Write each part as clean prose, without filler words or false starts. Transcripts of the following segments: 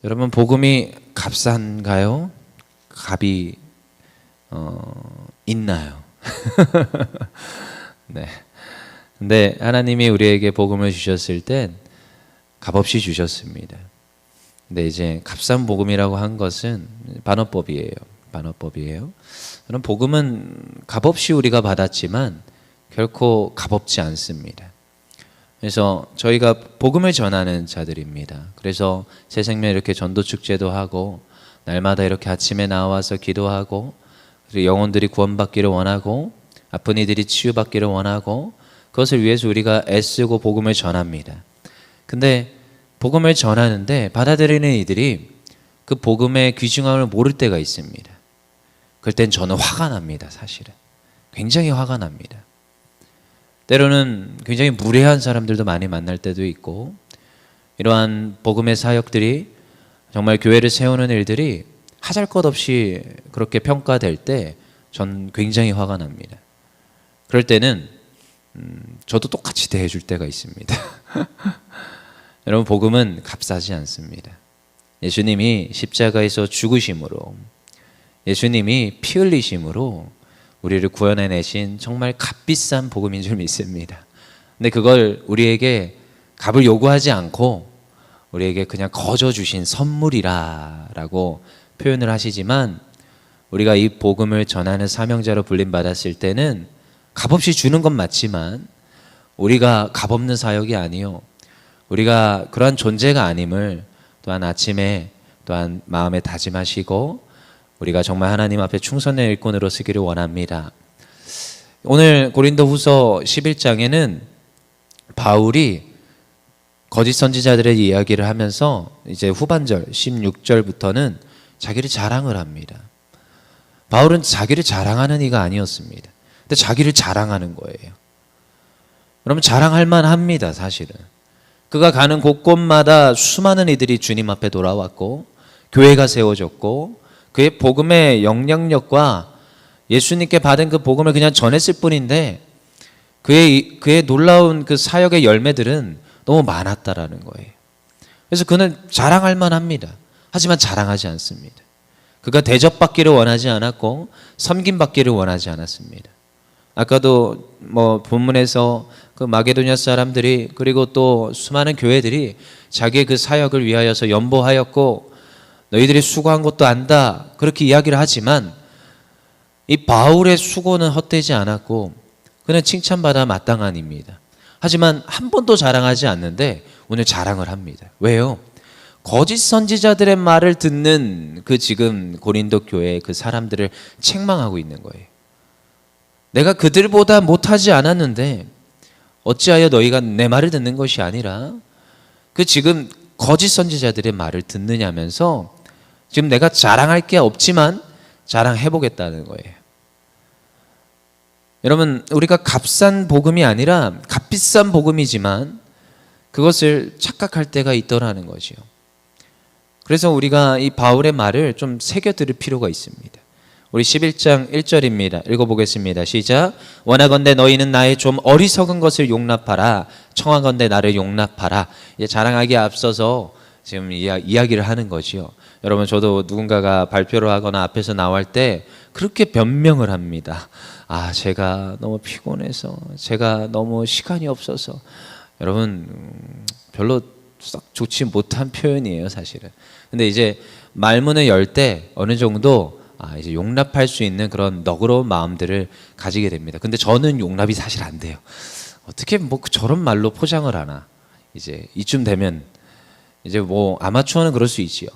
여러분, 복음이 값싼가요? 값이 있나요? 네. 근데 하나님이 우리에게 복음을 주셨을 땐 값없이 주셨습니다. 근데 이제 값싼 복음이라고 한 것은 반어법이에요. 반어법이에요. 그럼 복음은 값없이 우리가 받았지만 결코 값없지 않습니다. 그래서 저희가 복음을 전하는 자들입니다. 그래서 새 생명 이렇게 전도 축제도 하고 날마다 이렇게 아침에 나와서 기도하고 그리고 영혼들이 구원받기를 원하고 아픈 이들이 치유받기를 원하고 그것을 위해서 우리가 애쓰고 복음을 전합니다. 근데 복음을 전하는데 받아들이는 이들이 그 복음의 귀중함을 모를 때가 있습니다. 그럴 땐 저는 화가 납니다. 사실은 굉장히 화가 납니다. 때로는 굉장히 무례한 사람들도 많이 만날 때도 있고 이러한 복음의 사역들이 정말 교회를 세우는 일들이 하잘것없이 그렇게 평가될 때 전 굉장히 화가 납니다. 그럴 때는 저도 똑같이 대해줄 때가 있습니다. 여러분, 복음은 값싸지 않습니다. 예수님이 십자가에서 죽으심으로, 예수님이 피 흘리심으로 우리를 구원해내신 정말 값비싼 복음인 줄 믿습니다. 근데 그걸 우리에게 값을 요구하지 않고 우리에게 그냥 거저 주신 선물이라고 표현을 하시지만 우리가 이 복음을 전하는 사명자로 불림받았을 때는 값없이 주는 건 맞지만 우리가 값없는 사역이 아니요, 우리가 그러한 존재가 아님을 또한 아침에 또한 마음에 다짐하시고 우리가 정말 하나님 앞에 충성된 일꾼으로 서기를 원합니다. 오늘 고린도후서 11장에는 바울이 거짓 선지자들의 이야기를 하면서 이제 후반절 16절부터는 자기를 자랑을 합니다. 바울은 자기를 자랑하는 이가 아니었습니다. 근데 자기를 자랑하는 거예요. 그러면 자랑할 만합니다. 사실은 그가 가는 곳곳마다 수많은 이들이 주님 앞에 돌아왔고 교회가 세워졌고 그의 복음의 영향력과 예수님께 받은 그 복음을 그냥 전했을 뿐인데 그의 놀라운 그 사역의 열매들은 너무 많았다라는 거예요. 그래서 그는 자랑할 만합니다. 하지만 자랑하지 않습니다. 그가 대접받기를 원하지 않았고 섬김받기를 원하지 않았습니다. 아까도 본문에서 그 마게도냐 사람들이 그리고 또 수많은 교회들이 자기의 그 사역을 위하여서 연보하였고 너희들이 수고한 것도 안다 그렇게 이야기를 하지만 이 바울의 수고는 헛되지 않았고 그는 칭찬받아 마땅한 입니다. 하지만 한 번도 자랑하지 않는데 오늘 자랑을 합니다. 왜요? 거짓 선지자들의 말을 듣는 그 지금 고린도 교회의 그 사람들을 책망하고 있는 거예요. 내가 그들보다 못하지 않았는데 어찌하여 너희가 내 말을 듣는 것이 아니라 그 지금 거짓 선지자들의 말을 듣느냐면서 지금 내가 자랑할 게 없지만 자랑해보겠다는 거예요. 여러분, 우리가 값싼 복음이 아니라 값비싼 복음이지만 그것을 착각할 때가 있더라는 거죠. 그래서 우리가 이 바울의 말을 좀 새겨 들을 필요가 있습니다. 우리 11장 1절입니다. 읽어보겠습니다. 시작. 원하건대 너희는 나의 좀 어리석은 것을 용납하라. 청하건대 나를 용납하라. 이제 자랑하기에 앞서서 지금 이야기를 하는 거지요. 여러분, 저도 누군가가 발표를 하거나 앞에서 나올 때 그렇게 변명을 합니다. 제가 너무 피곤해서, 제가 너무 시간이 없어서. 여러분, 별로 썩 좋지 못한 표현이에요, 사실은. 근데 이제 말문을 열 때 어느 정도 이제 용납할 수 있는 그런 너그러운 마음들을 가지게 됩니다. 근데 저는 용납이 사실 안 돼요. 어떻게 저런 말로 포장을 하나. 이제 이쯤 되면 이제 아마추어는 그럴 수 있지요.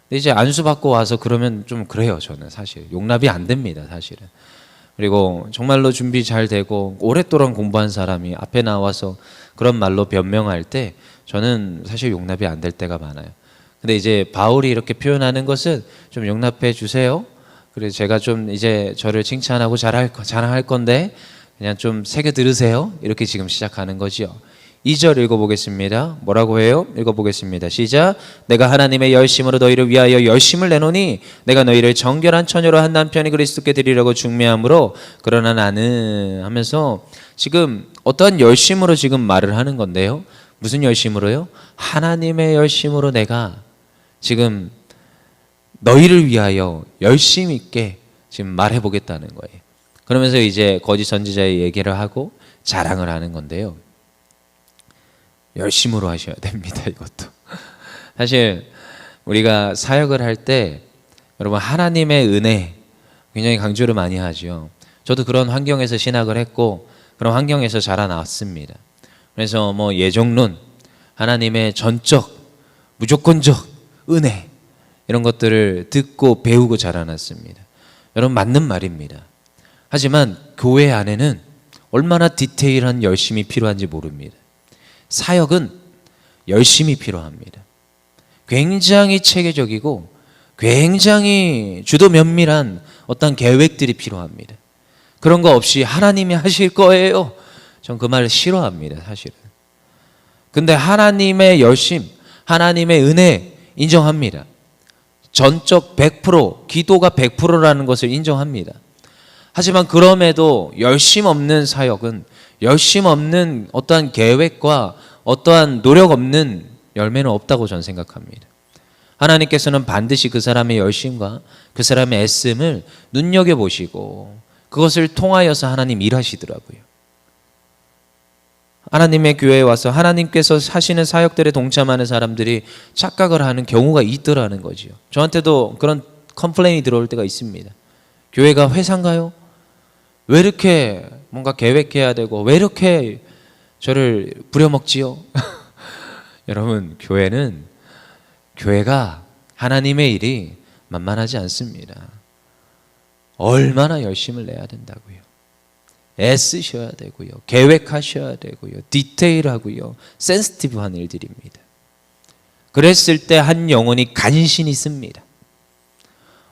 근데 이제 안수 받고 와서 그러면 좀 그래요. 저는 사실 용납이 안 됩니다, 사실은. 그리고 정말로 준비 잘 되고 오랫동안 공부한 사람이 앞에 나와서 그런 말로 변명할 때 저는 사실 용납이 안 될 때가 많아요. 근데 이제 바울이 이렇게 표현하는 것은 좀 용납해 주세요. 그래서 제가 좀 이제 저를 칭찬하고 자랑할 건데 그냥 좀 새겨 들으세요. 이렇게 지금 시작하는 거지요. 2절 읽어보겠습니다. 뭐라고 해요? 읽어보겠습니다. 시작. 내가 하나님의 열심으로 너희를 위하여 열심을 내노니 내가 너희를 정결한 처녀로 한 남편이 그리스도께 드리려고 중매함으로 그러나 나는 하면서 지금 어떤 열심으로 지금 말을 하는 건데요. 무슨 열심으로요? 하나님의 열심으로 내가 지금 너희를 위하여 열심 있게 지금 말해보겠다는 거예요. 그러면서 이제 거짓 선지자의 얘기를 하고 자랑을 하는 건데요. 열심으로 하셔야 됩니다. 이것도 사실 우리가 사역을 할 때 여러분 하나님의 은혜 굉장히 강조를 많이 하죠. 저도 그런 환경에서 신학을 했고 그런 환경에서 자라났습니다. 그래서 뭐 예정론, 하나님의 전적, 무조건적 은혜 이런 것들을 듣고 배우고 자라났습니다. 여러분 맞는 말입니다. 하지만 교회 안에는 얼마나 디테일한 열심이 필요한지 모릅니다. 사역은 열심이 필요합니다. 굉장히 체계적이고 굉장히 주도 면밀한 어떤 계획들이 필요합니다. 그런 거 없이 하나님이 하실 거예요. 전 그 말을 싫어합니다, 사실은. 근데 하나님의 열심, 하나님의 은혜 인정합니다. 전적 100%, 기도가 100%라는 것을 인정합니다. 하지만 그럼에도 열심 없는 사역은 열심 없는 어떠한 계획과 어떠한 노력 없는 열매는 없다고 저는 생각합니다. 하나님께서는 반드시 그 사람의 열심과 그 사람의 애씀을 눈여겨보시고 그것을 통하여서 하나님 일하시더라고요. 하나님의 교회에 와서 하나님께서 하시는 사역들에 동참하는 사람들이 착각을 하는 경우가 있더라는 거죠. 저한테도 그런 컴플레인이 들어올 때가 있습니다. 교회가 회사인가요? 왜 이렇게 뭔가 계획해야 되고 왜 이렇게 저를 부려먹지요? 여러분 교회가 하나님의 일이 만만하지 않습니다. 얼마나 열심을 내야 된다고요. 애쓰셔야 되고요. 계획하셔야 되고요. 디테일하고요. 센시티브한 일들입니다. 그랬을 때 한 영혼이 간신히 씁니다.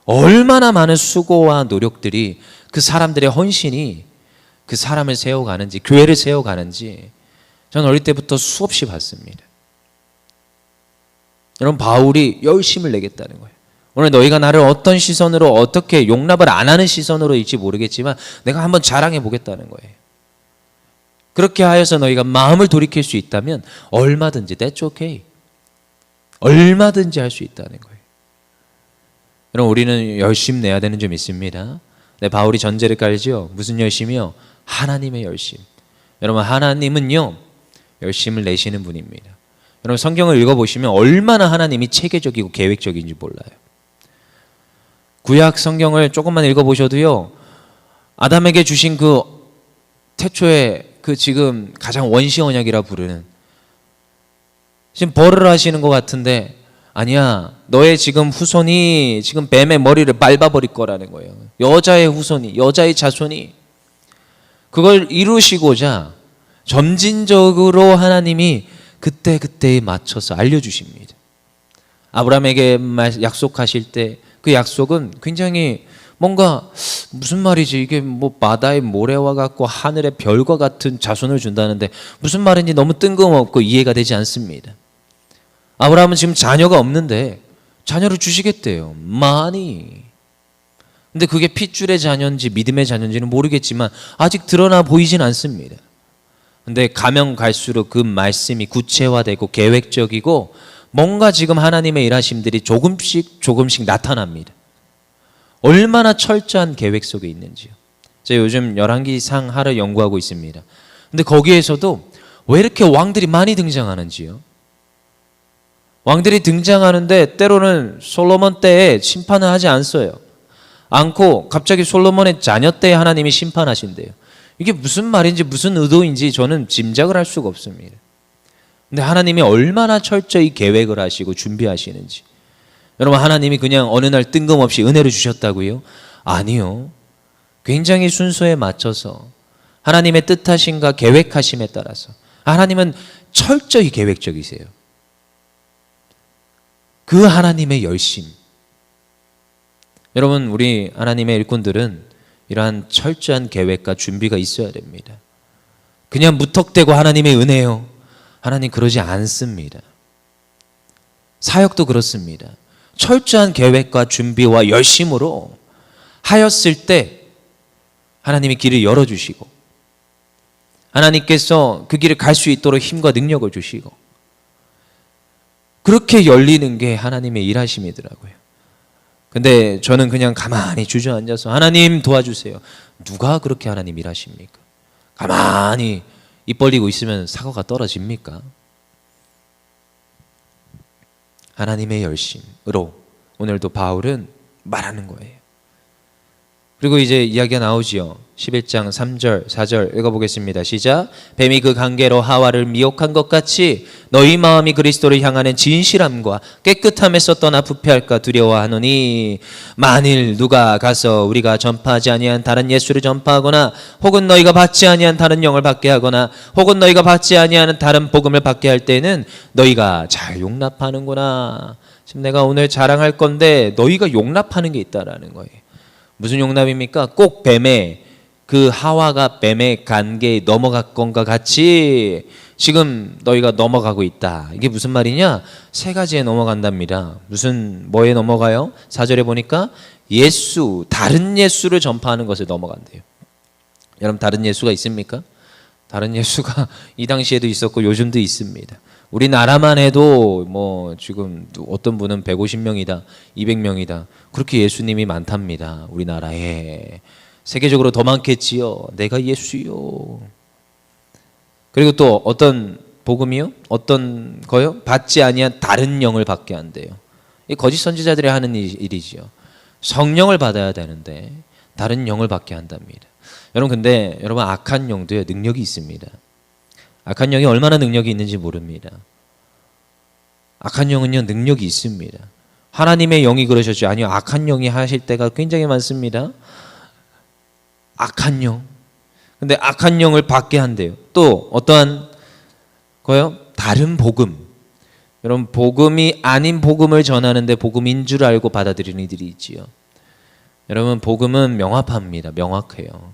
얼마나 많은 수고와 노력들이 그 사람들의 헌신이 그 사람을 세워가는지 교회를 세워가는지 저는 어릴 때부터 수없이 봤습니다. 여러분 바울이 열심을 내겠다는 거예요. 오늘 너희가 나를 어떤 시선으로 어떻게 용납을 안 하는 시선으로일지 모르겠지만 내가 한번 자랑해 보겠다는 거예요. 그렇게 하여서 너희가 마음을 돌이킬 수 있다면 얼마든지 that's okay. 얼마든지 할 수 있다는 거예요. 여러분 우리는 열심 내야 되는 점 있습니다. 네, 바울이 전제를 깔죠. 무슨 열심이요? 하나님의 열심. 여러분 하나님은요 열심을 내시는 분입니다. 여러분 성경을 읽어보시면 얼마나 하나님이 체계적이고 계획적인지 몰라요. 구약 성경을 조금만 읽어보셔도요 아담에게 주신 그 태초에 그 지금 가장 원시 언약이라 부르는 지금 벌을 하시는 것 같은데 아니야 너의 지금 후손이 지금 뱀의 머리를 밟아버릴 거라는 거예요. 여자의 후손이 여자의 자손이 그걸 이루시고자 점진적으로 하나님이 그때그때에 맞춰서 알려주십니다. 아브라함에게 약속하실 때 그 약속은 굉장히 뭔가 무슨 말이지 이게 뭐 바다의 모래와 같고 하늘의 별과 같은 자손을 준다는데 무슨 말인지 너무 뜬금없고 이해가 되지 않습니다. 아브라함은 지금 자녀가 없는데 자녀를 주시겠대요. 많이. 근데 그게 핏줄의 자녀인지 믿음의 자녀인지는 모르겠지만 아직 드러나 보이진 않습니다. 근데 가면 갈수록 그 말씀이 구체화되고 계획적이고 뭔가 지금 하나님의 일하심들이 조금씩 나타납니다. 얼마나 철저한 계획 속에 있는지요. 제가 요즘 열왕기상 하를 연구하고 있습니다. 근데 거기에서도 왜 이렇게 왕들이 많이 등장하는지요. 왕들이 등장하는데 때로는 솔로몬 때에 심판을 하지 않고 갑자기 솔로몬의 자녀 때에 하나님이 심판하신대요. 이게 무슨 말인지 무슨 의도인지 저는 짐작을 할 수가 없습니다. 근데 하나님이 얼마나 철저히 계획을 하시고 준비하시는지. 여러분 하나님이 그냥 어느 날 뜬금없이 은혜를 주셨다고요? 아니요. 굉장히 순서에 맞춰서 하나님의 뜻하심과 계획하심에 따라서 하나님은 철저히 계획적이세요. 그 하나님의 열심. 여러분 우리 하나님의 일꾼들은 이러한 철저한 계획과 준비가 있어야 됩니다. 그냥 무턱대고 하나님의 은혜요. 하나님 그러지 않습니다. 사역도 그렇습니다. 철저한 계획과 준비와 열심으로 하였을 때 하나님이 길을 열어주시고 하나님께서 그 길을 갈 수 있도록 힘과 능력을 주시고 그렇게 열리는 게 하나님의 일하심이더라고요. 근데 저는 그냥 가만히 주저앉아서 하나님 도와주세요. 누가 그렇게 하나님 일하십니까? 가만히 입 벌리고 있으면 사과가 떨어집니까? 하나님의 열심으로 오늘도 바울은 말하는 거예요. 그리고 이제 이야기가 나오지요. 11장 3절 4절 읽어보겠습니다. 시작. 뱀이 그 관계로 하와를 미혹한 것 같이 너희 마음이 그리스도를 향하는 진실함과 깨끗함에서 떠나 부패할까 두려워하노니 만일 누가 가서 우리가 전파하지 아니한 다른 예수를 전파하거나 혹은 너희가 받지 아니한 다른 영을 받게 하거나 혹은 너희가 받지 아니하는 다른 복음을 받게 할 때는 너희가 잘 용납하는구나. 지금 내가 오늘 자랑할 건데 너희가 용납하는 게 있다라는 거예요. 무슨 용납입니까? 꼭 뱀의 그 하와가 뱀의 관계에 넘어갈 건가 같이 지금 너희가 넘어가고 있다. 이게 무슨 말이냐? 세 가지에 넘어간답니다. 무슨 뭐에 넘어가요? 4절에 보니까 예수, 다른 예수를 전파하는 것에 넘어간대요. 여러분 다른 예수가 있습니까? 다른 예수가 이 당시에도 있었고 요즘도 있습니다. 우리나라만 해도 뭐 지금 어떤 분은 150명이다, 200명이다. 그렇게 예수님이 많답니다. 우리나라에. 세계적으로 더 많겠지요. 내가 예수요. 그리고 또 어떤 복음이요? 어떤 거요? 받지 아니한 다른 영을 받게 한대요. 이 거짓 선지자들이 하는 일이지요. 성령을 받아야 되는데 다른 영을 받게 한답니다. 여러분 근데 여러분 악한 영도요 능력이 있습니다. 악한 영이 얼마나 능력이 있는지 모릅니다. 악한 영은요 능력이 있습니다. 하나님의 영이 그러셨죠. 아니요, 악한 영이 하실 때가 굉장히 많습니다. 악한 영. 근데 악한 영을 받게 한대요. 또 어떠한 거요? 다른 복음. 여러분 복음이 아닌 복음을 전하는데 복음인 줄 알고 받아들이는 이들이 있지요. 여러분 복음은 명확합니다. 명확해요.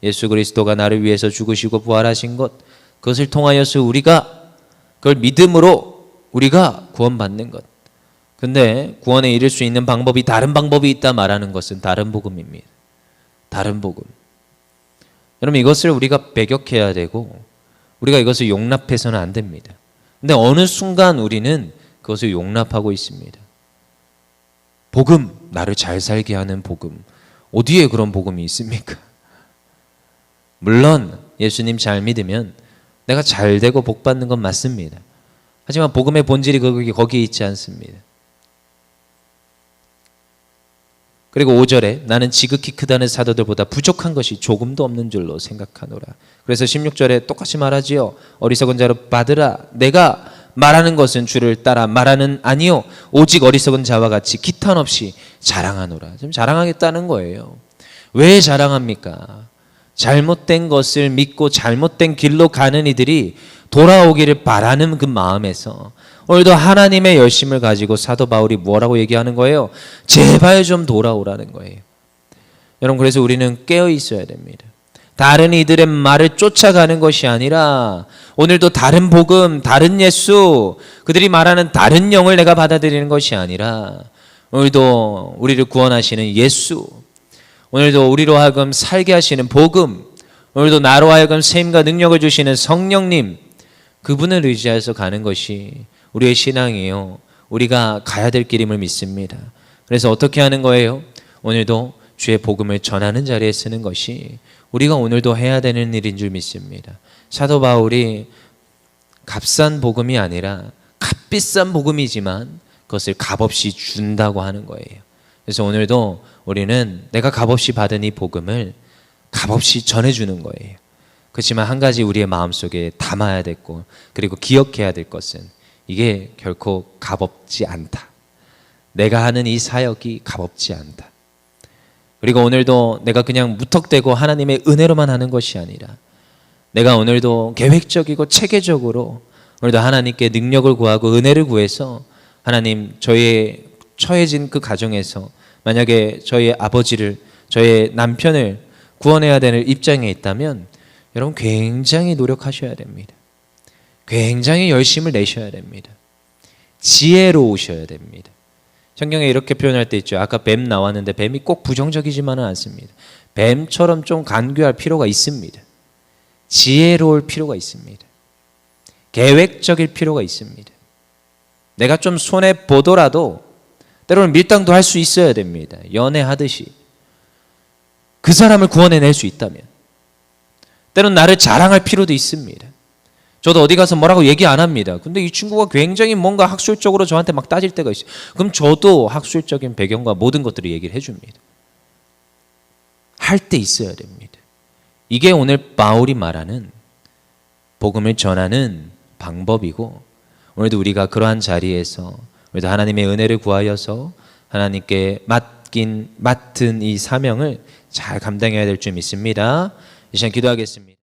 예수 그리스도가 나를 위해서 죽으시고 부활하신 것, 그것을 통하여서 우리가 그걸 믿음으로 우리가 구원받는 것. 근데 구원에 이를 수 있는 방법이 다른 방법이 있다 말하는 것은 다른 복음입니다. 다른 복음. 여러분 이것을 우리가 배격해야 되고 우리가 이것을 용납해서는 안 됩니다. 근데 어느 순간 우리는 그것을 용납하고 있습니다. 복음, 나를 잘 살게 하는 복음. 어디에 그런 복음이 있습니까? 물론 예수님 잘 믿으면 내가 잘 되고 복 받는 건 맞습니다. 하지만 복음의 본질이 거기에 있지 않습니다. 그리고 5절에 나는 지극히 크다는 사도들보다 부족한 것이 조금도 없는 줄로 생각하노라. 그래서 16절에 똑같이 말하지요. 어리석은 자로 받으라. 내가 말하는 것은 주를 따라 말하는 아니요 오직 어리석은 자와 같이 기탄 없이 자랑하노라. 지금 자랑하겠다는 거예요. 왜 자랑합니까? 잘못된 것을 믿고 잘못된 길로 가는 이들이 돌아오기를 바라는 그 마음에서 오늘도 하나님의 열심을 가지고 사도 바울이 뭐라고 얘기하는 거예요? 제발 좀 돌아오라는 거예요. 여러분 그래서 우리는 깨어 있어야 됩니다. 다른 이들의 말을 쫓아가는 것이 아니라 오늘도 다른 복음, 다른 예수, 그들이 말하는 다른 영을 내가 받아들이는 것이 아니라 오늘도 우리를 구원하시는 예수, 오늘도 우리로 하여금 살게 하시는 복음, 오늘도 나로 하여금 세임과 능력을 주시는 성령님, 그분을 의지해서 가는 것이 우리의 신앙이에요. 우리가 가야 될 길임을 믿습니다. 그래서 어떻게 하는 거예요? 오늘도 주의 복음을 전하는 자리에 쓰는 것이 우리가 오늘도 해야 되는 일인 줄 믿습니다. 사도 바울이 값싼 복음이 아니라 값비싼 복음이지만 그것을 값없이 준다고 하는 거예요. 그래서 오늘도 우리는 내가 값없이 받은 이 복음을 값없이 전해주는 거예요. 그렇지만 한 가지 우리의 마음속에 담아야 됐고 그리고 기억해야 될 것은 이게 결코 값없지 않다. 내가 하는 이 사역이 값없지 않다. 그리고 오늘도 내가 그냥 무턱대고 하나님의 은혜로만 하는 것이 아니라 내가 오늘도 계획적이고 체계적으로 오늘도 하나님께 능력을 구하고 은혜를 구해서 하나님 저의 처해진 그 가정에서 만약에 저희 아버지를 저의 남편을 구원해야 되는 입장에 있다면 여러분 굉장히 노력하셔야 됩니다. 굉장히 열심을 내셔야 됩니다. 지혜로우셔야 됩니다. 성경에 이렇게 표현할 때 있죠. 아까 뱀 나왔는데 뱀이 꼭 부정적이지만은 않습니다. 뱀처럼 좀 간교할 필요가 있습니다. 지혜로울 필요가 있습니다. 계획적일 필요가 있습니다. 내가 좀 손해 보더라도 때로는 밀당도 할 수 있어야 됩니다. 연애하듯이 그 사람을 구원해낼 수 있다면. 때로는 나를 자랑할 필요도 있습니다. 저도 어디 가서 뭐라고 얘기 안 합니다. 근데 이 친구가 굉장히 뭔가 학술적으로 저한테 막 따질 때가 있어요. 그럼 저도 학술적인 배경과 모든 것들을 얘기를 해줍니다. 할 때 있어야 됩니다. 이게 오늘 바울이 말하는 복음을 전하는 방법이고, 오늘도 우리가 그러한 자리에서 우리도 하나님의 은혜를 구하여서 하나님께 맡은 이 사명을 잘 감당해야 될 줄 믿습니다. 이 시간 기도하겠습니다.